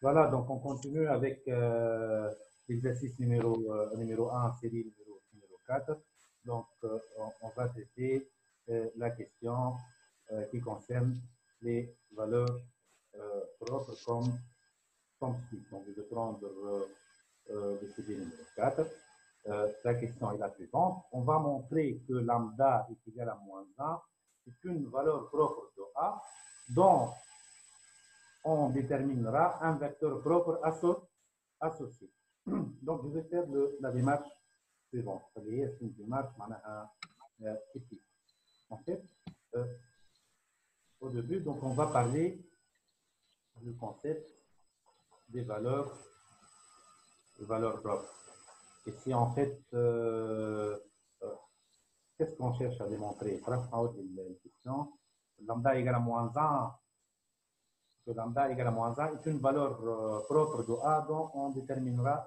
Voilà, donc on continue avec l'exercice numéro 1, série numéro 4. Donc, on va traiter la question qui concerne les valeurs propres comme suit. Donc, je vais prendre le série numéro 4. La question est la suivante. On va montrer que lambda est égal à moins 1. C'est une valeur propre de A dont on déterminera un vecteur propre associé. Donc, je vais faire la démarche suivante. C'est une démarche éthique. En fait, au début, donc, on va parler du concept des valeurs propres. Et si en fait, qu'est-ce qu'on cherche à démontrer? Question. Lambda égale à moins 1. Que lambda égale à moins 1 est une valeur propre de A dont on déterminera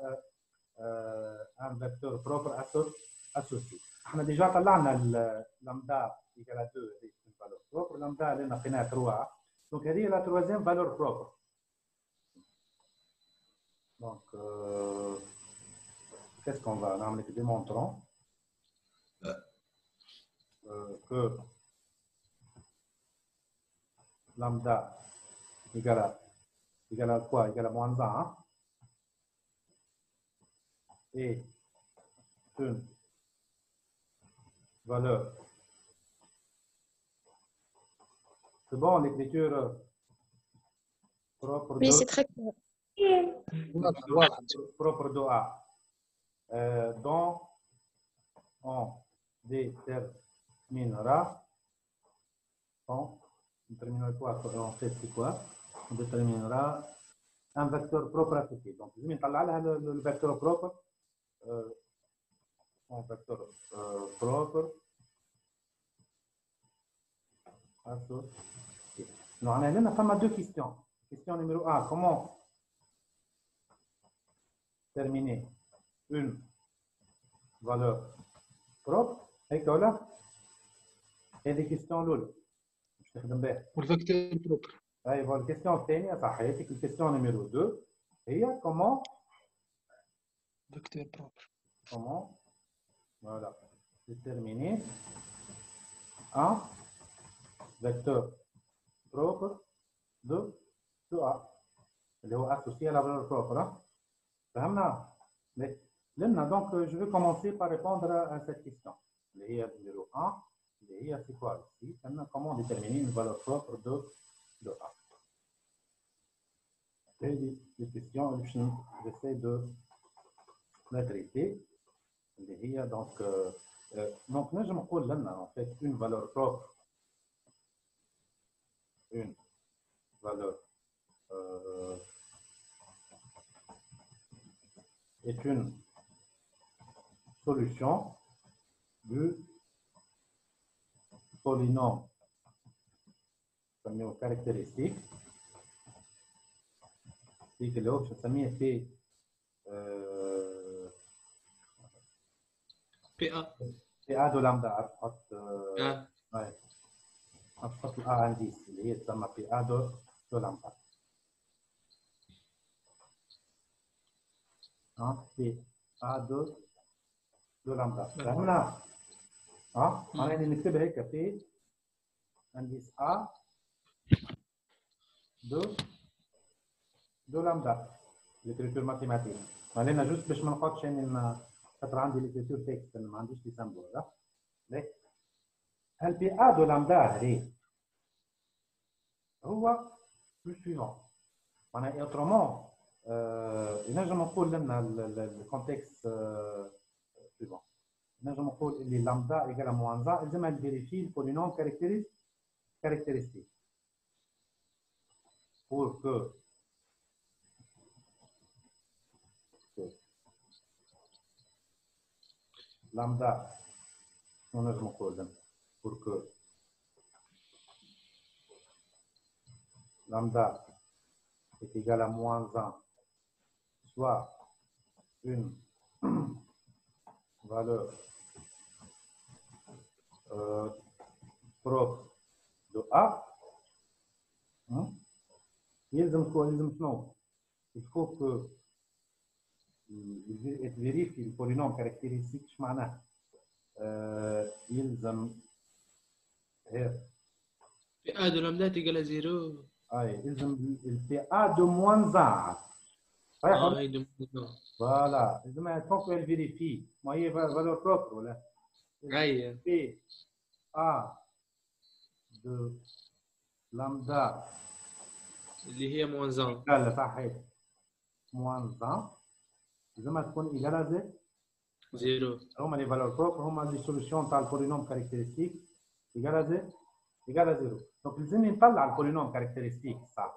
un vecteur propre associé. On a déjà طلعنا lambda égale à 2 c'est une valeur propre, lambda اللي لقيناها 3. Donc هذه la troisième valeur propre. Donc qu'est-ce qu'on va نعمل? Démontrons que lambda égale à quoi? Égale à moins 1 et une valeur. C'est bon, l'écriture propre Oui, de... c'est très clair. propre de A. Dont on déterminera, on déterminera un vecteur propre associé. Donc, je vais le vecteur propre, un vecteur propre associé. Donc, on a deux questions. Question numéro 1, comment terminer une valeur propre? Et des questions l'autre. والفاكتور بروبر. ايوه الكيستيون الثانيه صحيح. الكيستيون نيميرو 2 هي comment فاكتور بروبر. comment voilà déterminer un vecteur propre de A اللي هو associé à la valeur propre. فهمنا؟ لنا donc je vais commencer par répondre à cette question اللي هي numéro 1 اللي هي c'est quoi ici? Comment déterminer une valeur propre de A. Et les questions, j'essaie de la traiter. Donc, nous, je me pose là, en fait, une valeur propre. Une valeur est une solution du polynôme caractéristique. Et que l'autre, ça m'y était PA de lambda. Ouais. نحط A indice اللي هي تسمى PA de lambda. PA de lambda. فهمنا؟ أنا اللي نكتبها هيك P indice A de lambda. L'écriture mathématique. علينا juste باش ما نقعدش يعني خاطر عندي l'écriture texte ما عنديش لي سامبل. ال بي A de lambda هذه هو le suivant. معناها autrement نجم نقول لنا الكونتكست suivant. نجم نقول اللي lambda égale à moins 1 لازمها نفيريفي البولينوم caractéristique pour que lambda نجم نقول pour que lambda est égal à moins 1 soit une valeur propre de A. يلزم شنو؟ il faut que vérifie le polynôme caractéristique ايش معناه يلزم بي ا دو لامدا تيجال 0 يلزم البي ا دو موان 1 صحيح هاي دو فوالا لازم تفوق الفيريفي ما هي فالور بروبر ولا اي بي ا دو لامدا اللي هي موان 1 لا صحيح موان 1 لازم تكون ايجال زيرو هما لي فالور بروبر هما لي سوليسيون تاع البولينوم كاركتيرستيك ايجال زيرو دونك لازمني نطلع البولينوم كاركتيرستيك صح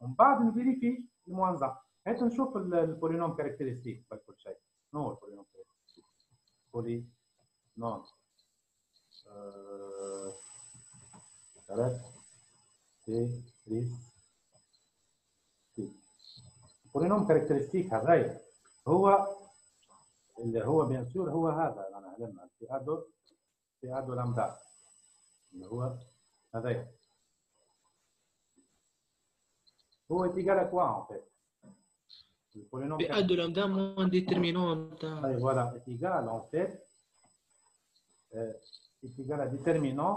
ومن بعد نفيريفي الموان 1 هات نشوف البولينوم كاركتيرستيك بكل شيء شنو هو البولينوم كاركتيرستيك بولينوم البولينوم كاركتيرستيك هذا هو اللي هو بيان سور هو هذا انا علمنا في ادو لامدا اللي هو هذا هو égal à quoi en fait le polynôme بي ا دو لامدا موان ديترمينون تاع voilà est égal en fait est égal à déterminant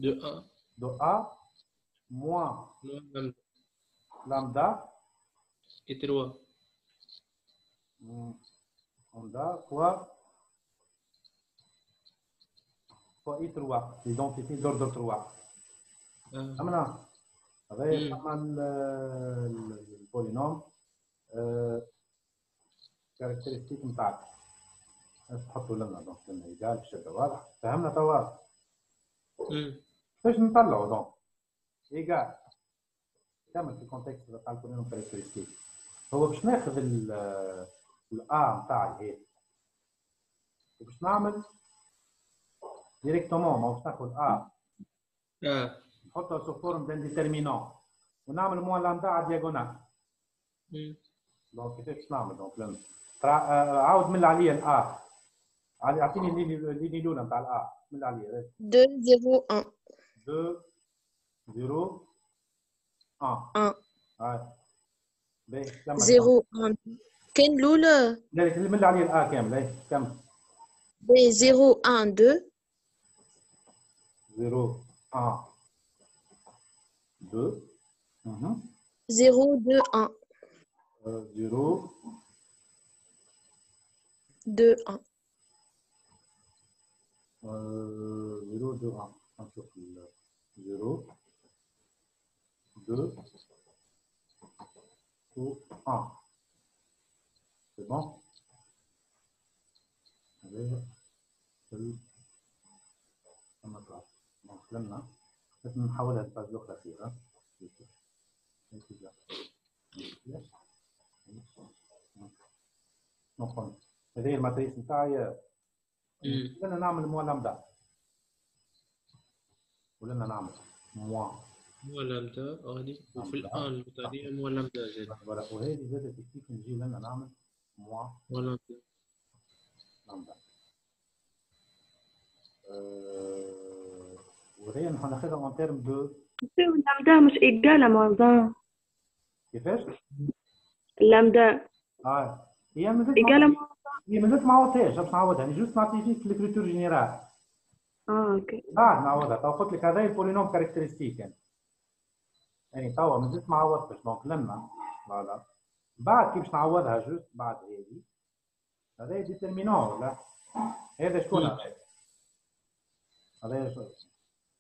de a moins lambda et 3 lambda fois i3 l'identité d'ordre 3 فهمنا هذا يسمى البولينوم كاركتيرستيك نتاعك تحطوا لنا دونك لنا ايجال بشده واضح فهمنا توا كيفاش نطلعوا دونك ايجال كامل في الكونتكست تاع البولينوم كاركتيرستيك هو باش ناخذ الA نتاعي هيك وباش نعمل ديريكتومون ماهوش ناخذ A نحطها سو فورم دان ديترمينون ونعمل موان لامدا على الدياغونال دونك كيفاش نعمل دونك لما عاود مل عليا الA اعطيني الليني الاولى نتاع الA مل عليا 2 0 1 2 0 1 باهي 0 1 كاين الاولى لا مل عليا الA كامل كمل 0 1 2 0 1 2 0 2 1 0 2 1 0 2 1 نشوف 0 2 ou 1 c'est bon donc لما لازم نحولها للفاز الاخرى اخيرا نقول هذه الماتريس نتاعي ولنا نعمل موان لامدا ولنا نعمل موان لامدا غادي وفي الان الثانيه موان لامدا زاد فوالا وهذه زادت كيف نجي لنا نعمل موان لامدا وهي ناخذها اون تيرم دو اللامدا مش إيجال موان كيفاش؟ اللامدا هي مازالت إيجال هي مازالت ما عوضتهاش باش نعوضها انا جوست نعطي فيك الكريتور جينيرال اوكي بعد نعوضها تو قلت لك هذا البولينوم كاركتيرستيك يعني توا مازلت ما عوضتش دونك لما فوالا بعد كيفاش نعوضها جوست بعد هذه هذا ديترمينون ولا هذا شكون هذا؟ هذا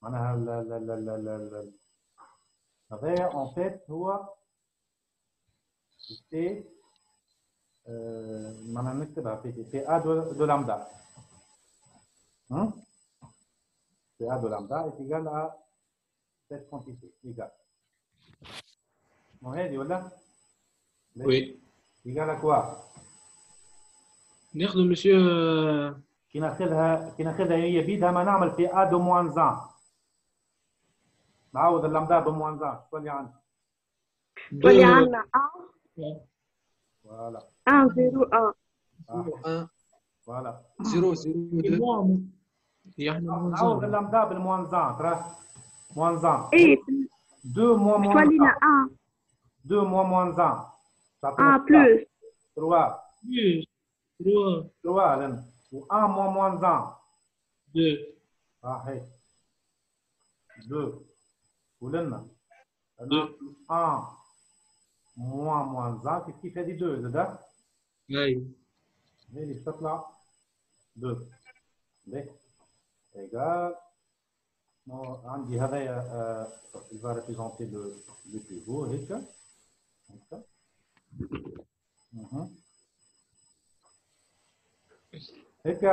معناها هذا اون فيت هو سي معناها نكتبها في ا دو لامدا في ا دو لامدا est égal à cette quantité égal هذه ولا؟ وي égal à quoi؟ ناخذ مسيو كي ناخذها هي بيدها ما نعمل في ا دو موان زان نعوض اللامدا بموان زان شو اللي عندي؟ واللي عندنا فوالا 1 0 1 فوالا 0 0 2 نعوض اللامدا بالموان زان ترى موان زان ايه 2 موان تولينا 1 2 moins 1. Ah, plus. 3. Plus. 3. 3. Ou 1 moins 1. 2. Ah, hey. 2. ولنا 2. 1 moins 1 كيف هذه 2 زاد أي. هي اللي بتطلع 2 ليه ايجال عندي هذايا il va représenter le pivot هيك هيك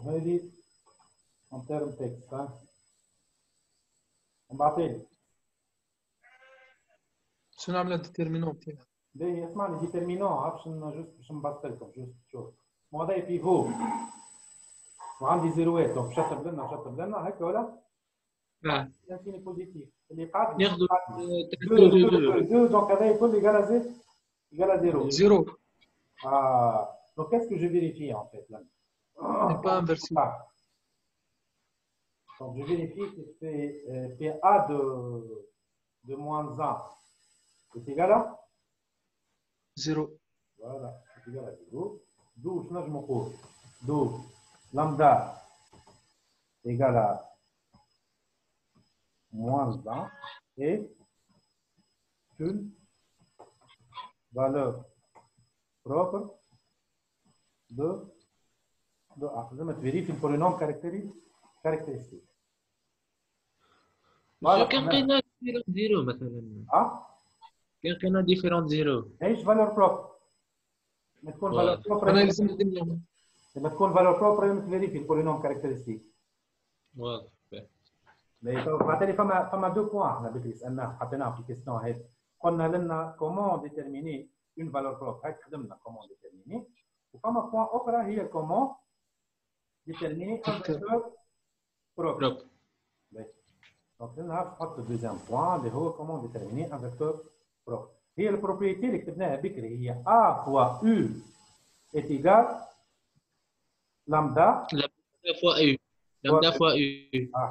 هذه en terme texte بعطيني شنو عملت ديتيرمينون تاعها؟ باهي اسمعني ديتيرمينون باش نبسط لكم جوست تشوف هذا بيفو وعندي زيروات دونك شطب لنا هكا ولا؟ يعطيني بوزيتيف اللي قاعد ناخذ 2 دونك هذا يكون ايكال à 0 donc qu'est-ce que je vérifie en fait là? C'est pas inversé. Donc je vérifie que c'est PA de moins 1 est égal à 0. Voilà, c'est égal à 0. D'où je me pose. D'où lambda égale à moins 1 et une valeur propre de A. Je vais vérifier le polynôme caractéristique. كان قينا ديفيرونت زيرو مثلا كان قينا ديفيرونت زيرو ايش فالور بروبر ما تكون فالور بروبر انا لازم ندير لما تكون فالور بروبر لازم تفيريفي البولينوم كاركتيرستيك واضح بعتلي فما دو بوان احنا بكري سالناه حطيناه في كيستيون هيك قلنا لنا كومون ديتيرميني اون فالور بروبر هيك خدمنا كومون ديتيرميني وفما بوان اخرى هي كومون ديتيرميني ان فالور بروبر دونك لنا نحط الدوزيام بوان اللي هو كومون ديتيرميني ان فيكتور بروبر هي البروبريتي اللي كتبناها بكري هي A fois U est égal lambda fois U lambda fois U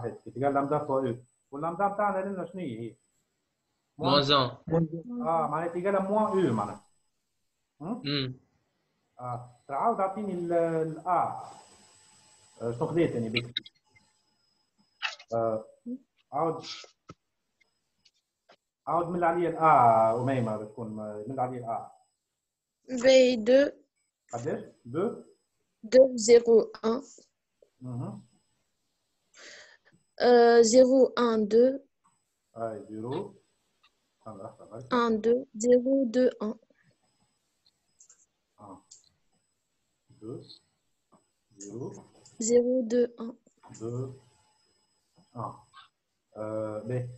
est égal lambda fois U واللامدا بتاعنا لنا شنو هي؟ moins 1 معناتها égal à moins U معناتها تعاود اعطيني ال A شنو خديت يعني بكري عاود من عليا ال A أميمة بتكون من عليا ال A V2 قداش؟ 2 2 0 1 0 1 2 0 1 2 0 2 1 2 0 0 2 1 2 1 ب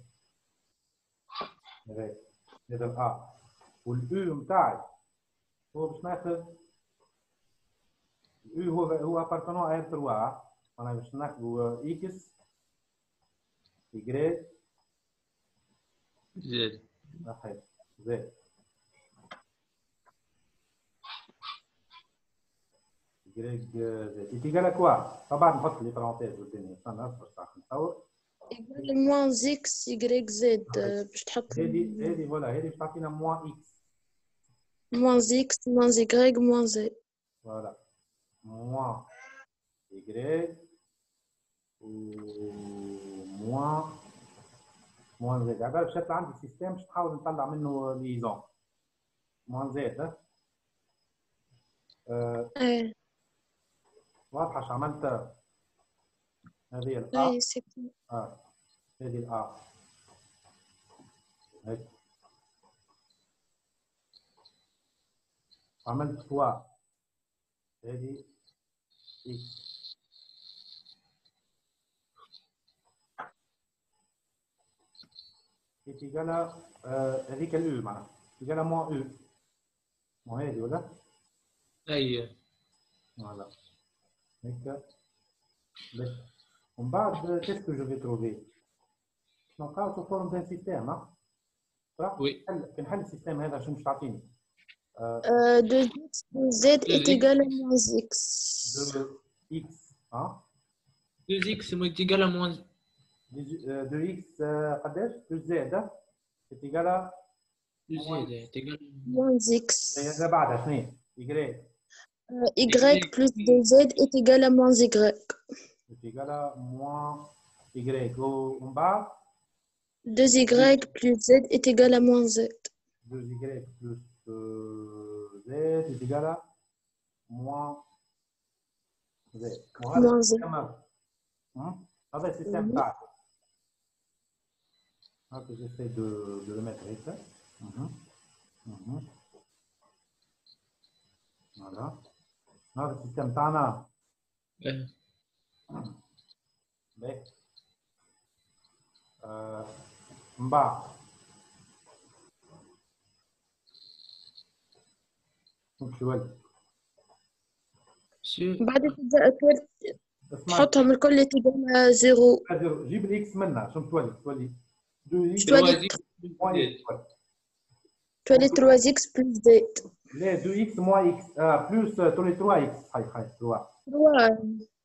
هذا ال A والU متاعي هو باش ناخذ U هو appartenant à R3 أنا باش ناخذ X Y زد Z Y Z est égal à quoi؟ طبعا نحط لي parenthèse والدنيا استنى اصبر ساعة نصور égal moins X Y Z باش تحط هذه فوالا هذه باش تعطينا moins X moins X moins Y moins Z voilà moins Y ou moins Z عبارة باش يطلع عندي سيستم باش نحاول نطلع منه ليزون moins Z واضحة اش عملت هذه ال A هذه ال A هيك عملت فوا هذه X est égal à هذيك ال U معناها égal à moins U مو هذه ولا؟ أي فوالا هيك ومن بعد qu'est-ce que je vais trouver؟ نلقاو sous forme d'un système صح؟ Oui. في نحل السيستم هذا شنو باش تعطيني؟ 2X Z est égal à moins X 2X 2X est égal à moins 2X قداش؟ 2Z est égal à Z est égal moins x. هذا بعدها شنو y Y plus 2z est égal à moins y. est égal à moins y ومن بعد 2y plus z est égal à moins z. 2y plus z est égal à moins z. Moins z. هذا السيستم تاعك. هاكا j'essaie de le mettre هيك. Voilà. هذا السيستم تاعنا. باهي. من بعد شوف شو ولد. بعد تحطهم الكل تلقى زيرو. جيب الاكس منها شنو تولي 2 تولي 3 x plus z. لا 2 x moins x بلس تولي 3 x هاي 3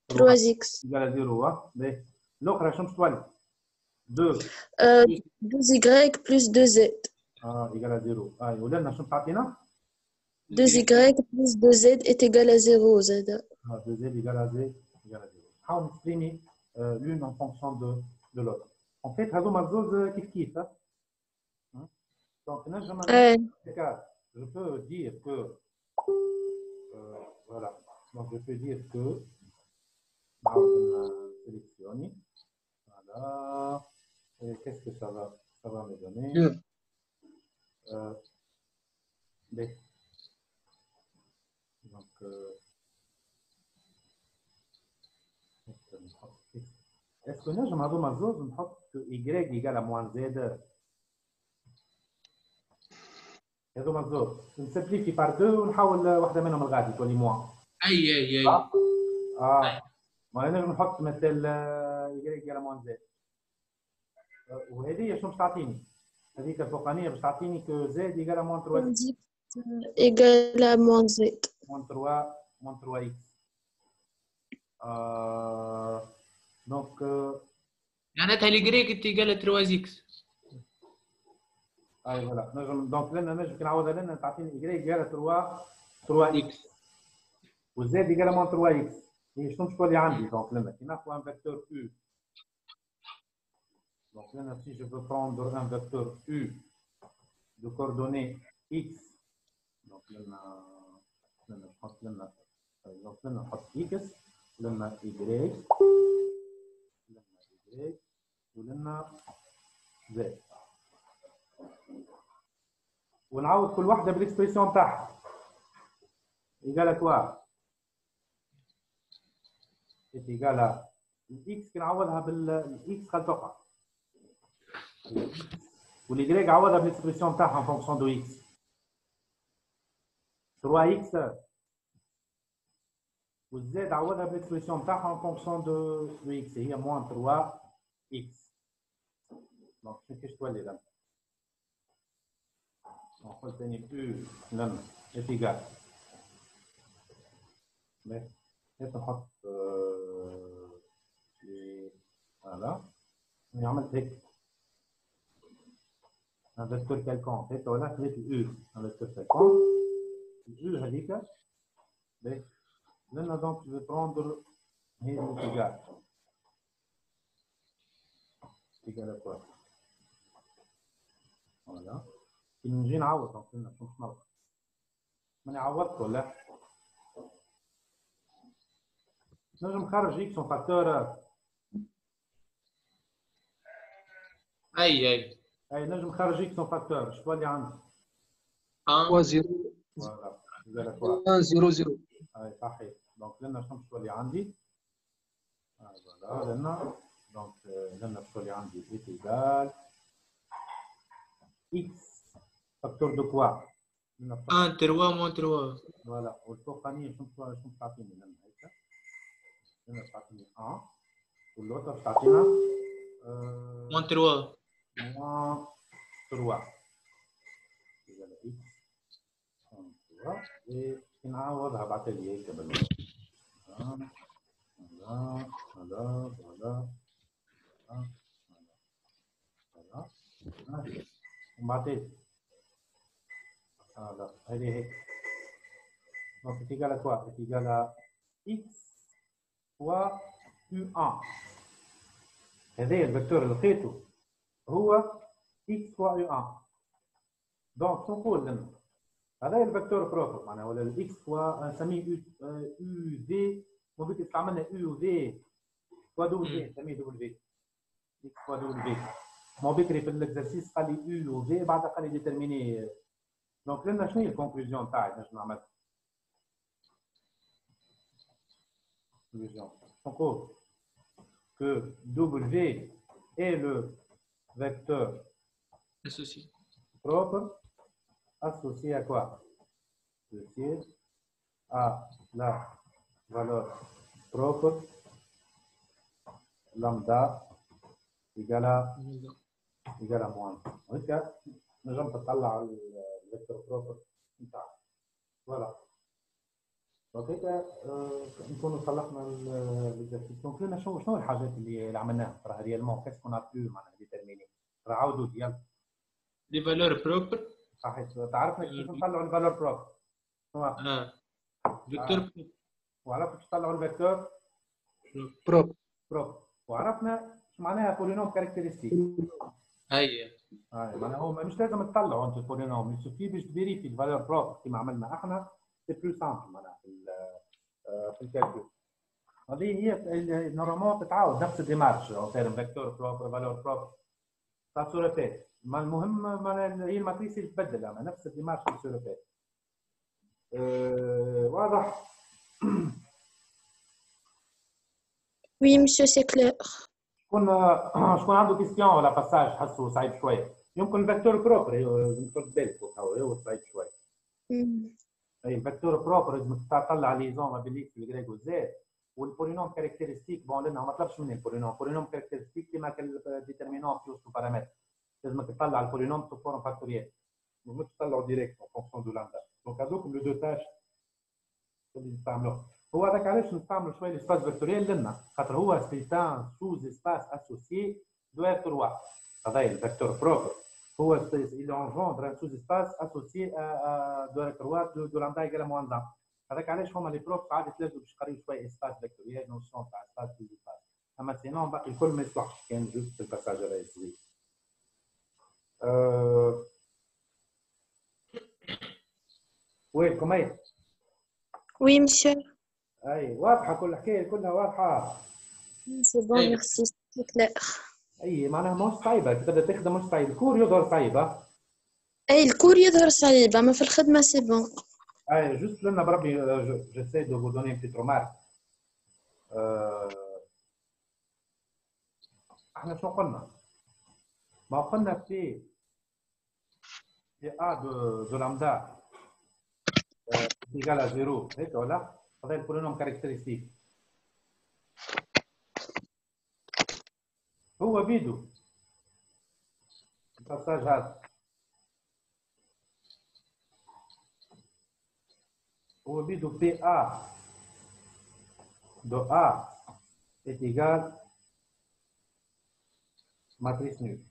3 x يبقى 0 باهي. الاخرى شنو تولي 2 2y plus 2z. يبقى 0 هاي ولنا شنو تعطينا 2y plus 2z est égal à 0 زاد. 2z égale à z égale à 0. نحاول نسبريمي l'une en fonction de l'autre. En fait هذوما الزوز كيف donc نجم je peux dire que voilà donc je peux dire que نعاود sélectionner voilà et qu'est-ce que ça va me donner donc est-ce que نجم هذوما الزوز نحط y égale à moins z هذوما الزوز نسمبليفي بار 2 ونحاول واحده منهم الغادي تولي موان اي ما نجم نحط مثل y égale à moins z وهذه شنو باش تعطيني هذيك الفوقانيه باش تعطيني كو z égale à moins 3 égal à moins z moins 3x donc معناتها الجريك تيجال 3 اكس. اي فوالا نجم دونك لنا نجم كي نعوضها لنا تعطيني y égale 3 x والزاد égale moins 3 x هي شنو باش تولي عندي دونك لنا كي ناخذ ان فيكتور u donc لنا si je veux prendre un vecteur u de coordonnées x donc لنا نحط لنا donc لنا نحط x لنا y ولنا z ونعوض كل واحده بالاكسبريسيون تاعها ايجال كوا ايجال الاكس كنعوضها بالاكس خل تقع واليجريك عوضها بالاكسبريسيون تاعها ان فونكسيون دو اكس 3 اكس والزاد عوضها بالاكسبريسيون تاعها ان فونكسيون دو اكس هي موان 3 اكس دونك كيفاش تولي لنا نقول ثاني بلو لما اتيجال نحط فوالا عملت هيك un vecteur quelconque هيك ولا خليت الأو un vecteur quelconque الأو هذيك لنا دونك je vais prendre هي الاتجاه اتجاه quoi voilà نجي نعوض دونك لنا شنو نعوض ماني عوضت ولا نجم نخرج اكس اون فاكتور اي نجم نخرج اكس اون فاكتور شو تولي عندي 3 0 1 0 0 اي صحيح دونك لنا شنو تولي عندي فوالا لنا دونك لنا تولي عندي ايكال اكس فاكتور دو كوا 1 3 moins 3 فوالا والفوقانيه شنو تعطيني لنا هيك لنا تعطيني 1 واللوطه تعطينا moins 3 moins 3 يبقى x 3 ونعوضها بعد لي هيك باللغه بعطيت هذا هذه هيك donc c'est égal à quoi? C'est égal à x fois u1 هذا الفيكتور اللي لقيته هو x fois u1 donc شو نقول لنا هذا الفيكتور بروبر معناها ولا الاكس فوا نسميه يو في ممكن تستعملنا يو في فوا دبل في نسميه دبل في اكس فوا دبل في مو بكري في الاكزرسيس قال لي يو في بعدها قال لي ديترميني دونك لنا شنو هي الكونكلوزيون تاعي باش نعمل conclusion نقول que W est le vecteur associé propre associé à quoi? Associé à la valeur propre lambda égale à moins. هكا نجم تطلع على الفيكتور بروبر نتاعك. فوالا. دونك هكا نكونوا صلحنا الاكزرسيس. دونك لنا شنو الحاجات اللي عملناها؟ راه ريالمون كاس كون ا بلو معناها ديتيرميني. راه عاودوا يلا. دي فالور بروبر صحيح تعرفنا كيف نطلعوا الفالور بروبر فيكتور بروبر وعرفنا كيف نطلعوا الفيكتور بروبر وعرفنا ايش معناها بولينوم كاركتيرستيك هي معناها هو مش لازم تطلعوا انت البولينوم يسوفي باش تفيريفي الفالور بروبر كما عملنا احنا سي بلو سامبل معناها في الكالكول هذه هي نورمالمون تتعاود نفس الديمارش اون فيكتور بروبر فالور بروبر سا سو ريبيت المهم هي الماتريس اللي تتبدل اما نفس الديمارش اللي سو ريبيت واضح Oui, monsieur, c'est clair. شكون عنده كيستيون ولا باساج حسوا صعيب شويه يمكن الفيكتور بروبر لازم تاخذ بالك هو صعيب شويه اي الفيكتور بروبر لازم تطلع ليزون ما بين الاكس والجريك والزد والبولينوم كاركتيرستيك بون لنا ما طلبش مني البولينوم كاركتيرستيك كيما ديترمينون بلوس بارامتر لازم تطلع البولينوم سو فورم فاكتوريال مش تطلعوا ديريكت اون فونكسيون دو لامدا دونك هذوك لو دو تاش اللي نستعملوه هو هذاك علاش نستعملوا شويه الاسباس فيكتوريال لنا خاطر هو سبيتان سوز اسباس اسوسيي دو ار 3 هذا الفيكتور بروبر هو il engendre un sous-espace associé à 2 دو لامدا ايكال موان 1 هذاك علاش هما لي بروف عاد تلازموا باش يقريو شويه اسباس فيكتوريال نوسيون تاع اسباس سوز اسباس اما سينون باقي الكل ما يصلحش كان جوست الباساج هذا يصير وين كومي Oui, monsieur. اي واضحه كل الحكايه كلها واضحه C'est bon, merci, c'est clair. اي معناها ماهوش صعيبه تقدر تخدم مش صعيب الكور يظهر صعيبه أي الكور يظهر صعيب أما في الخدمة سي بون. اي جوست لنا بربي جيساي دو فو دوني بيت رومارك احنا شنو قلنا؟ ما قلنا في ا دو لامدا ايكال ا 0 هيك ولا؟ هذا البولينوم كاركتيرستيك هو بيدو الباساج هذا هو بيدو بي ا دو ا est égal matrice nulle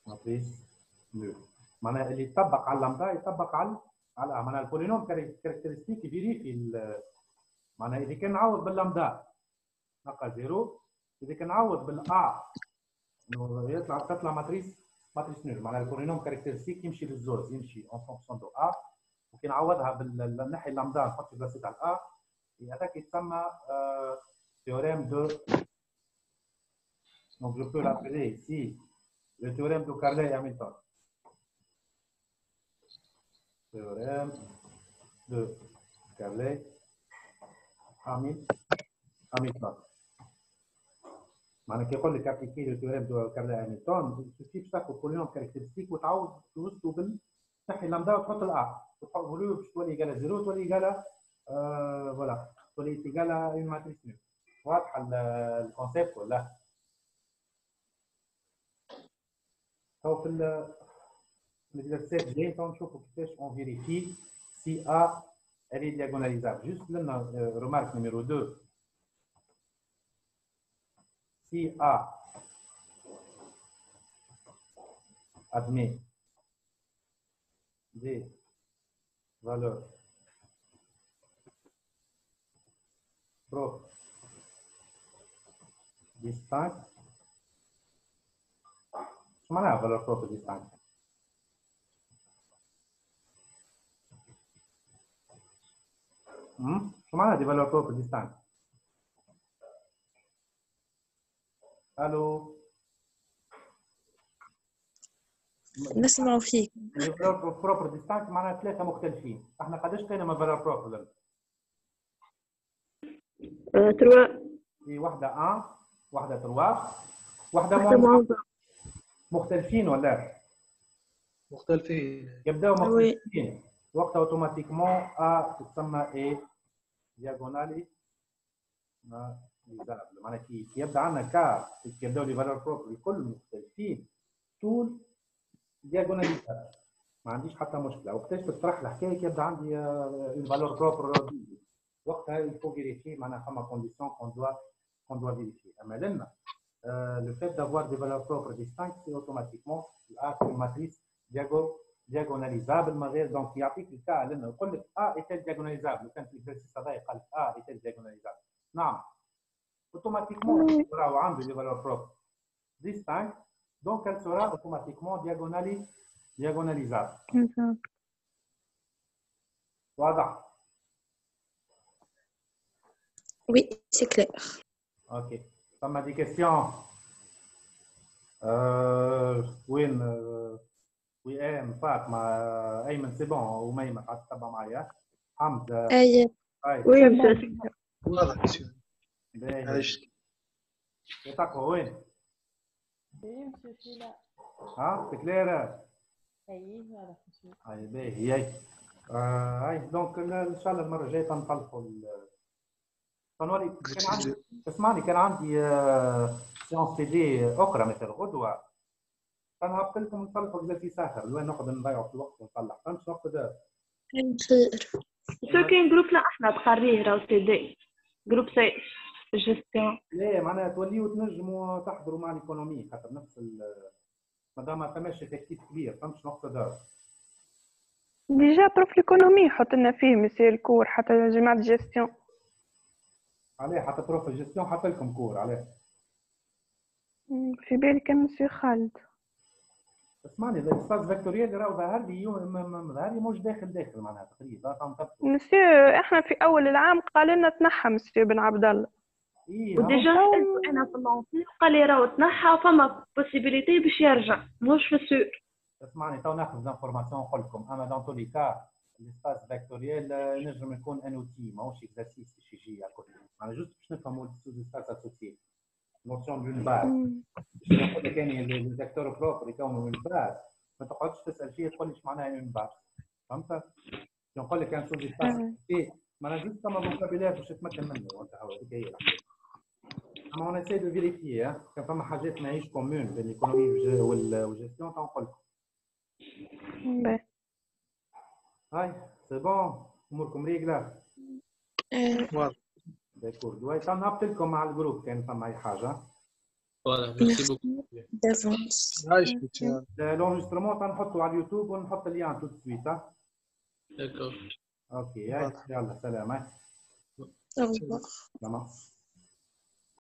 matrice nulle معناها اللي يطبق على اللامدا يطبق على معناها البولينوم كاركتيرستيك يفيريفي معناها اذا كان نعوض باللامدا نلقى 0 اذا كان نعوض بالا تطلع ماتريس نول معناها البولينوم كاركتيرستيك يمشي للزوز يمشي اون فونكسيون دو ا وكي نعوضها بالناحيه اللامدا نحط في بلاصتها الا هذاك يتسمى théorème de donc je peux l'appeler ici le théorème de Carlet-Hamilton. Théorème de Carlet-Hamilton. معناها كي يقول لك ابليكي لو تيوريم دو كارلي-هامilton كيف تاخذ بولينوم كاركتيرستيك وتعوض توصلوا بالناحيه اللامدا وتحط الا وتحط له باش تولي ايجال 0 تولي ايجال فوالا تولي ايجال اون ماتريس نول. واضحه الكونسيبت ولا؟ هو في l'exercice جاي نشوفوا كيفاش اون فيريفي سي ا elle est diagonalisable. Juste لنا remarque numéro 2. Si A admet des valeurs propres distinctes. شو معناها valeurs propres distinctes؟ شو معناها دي valeurs propres distinctes؟ الو نسمع فيك. لي valeurs propres distinctes معناها ثلاثة مختلفين. احنا قداش لقينا من valeurs propres؟ 3. في واحدة 1 واحدة 3 واحدة مختلفين ولا مختلفين يبداو مختلفين وقتها اوتوماتيكمون ا تسمى ايه دياغونالي معناها كي يبدا عندنا كا يبداو لي فالور بروبر الكل مختلفين طول دياغوناليزابل ما عنديش حتى مشكله. وقتاش تطرح الحكايه كي يبدا عندي اون فالور بروبر وقتها يفو فيريفي معناها فما كونديسيون qu'on doit vérifier. Mais là, le fait d'avoir des valeurs propres distinctes, c'est automatiquement une matrice diagonalisable. Donc, il y a le cas, A est-elle diagonalisable? Quand l'exercice A est-elle diagonalisable? Non. Automatiquement, elle sera des valeurs propres distinctes. Donc, elle sera automatiquement diagonalisable. Voilà. Oui, c'est clair. Ok. Ça m'a des questions. Oui, Fatma, Ayman, c'est bon. Ou Maïma, ça va معايا. Hamza. Oui, monsieur. واضح مسيو. عايش. يتقوا وين؟ Oui, monsieur, je suis là. ها c'est clair. Oui, voilà, monsieur. هاي باهي هاي. هاي دونك ان شاء الله المره الجايه تنطلقوا فنوري. كان عندي اسمعني كان عندي سيونس تي دي اخرى مثل غدوه فنهبط لكم نطلقوا اكزرسيس اخر وين نقعد نضيعوا في الوقت ونطلع فهمت شنو نقصد؟ خير. شو كاين جروبنا احنا تقريه راهو سي دي جروب سي جيستيون. لا معناها توليوا تنجموا تحضروا مع الايكونومي خاطر نفس مادام ما فماش افكتيف كبير فهمت شنو نقصد؟ ديجا بروف ليكونومي حط لنا فيه مسير الكور حتى جماعة جيستيون. عليه حتى بروف الجيستيون حط لكم كور عليه. في بالي كان مسير خالد. اسمعني الاستاذ فيكتوريال راهو ظهر لي مش داخل معناها تقريبا مسير احنا في اول العام قال لنا تنحى مسير بن عبد الله. وديجا سالته انا في اللونسي قال لي راهو تنحى فما بوسيبيليتي باش يرجع مش في السور. اسمعني تو ناخذ انفورماسيون نقول لكم اما دون تو لي كا الاسباس فيكتوريال نجم يكون ان اوتي ماهوش اكزرسيس باش يجي على الكل. انا جوست باش نفهموا الاسباس اسوسيي نوسيون دون باز باش نقول لك يعني لي فيكتور بروبر يكونوا من باز ما تقعدش تسال فيه تقول لي ايش معناها اون باز فهمت؟ نقول لك ان سوز اسباس معناها جوست كما فوكابيلير باش تتمكن منه وانت هذيك هي. اما اون اساي دو فيريفي كان فما حاجات ماهيش كومون بين الايكونومي والجيستيون تنقول لكم. هاي سي بون اموركم ريغلا. واضح. داكور دواي تنهبط لكم مع الجروب كان فما اي حاجه. واضح ميرسي بوكو. دافونس. عايش لونجسترمون تنحطوا على اليوتيوب ونحط اللين تو سويت. داكور. اوكي يلا سلام. Au revoir. سلام.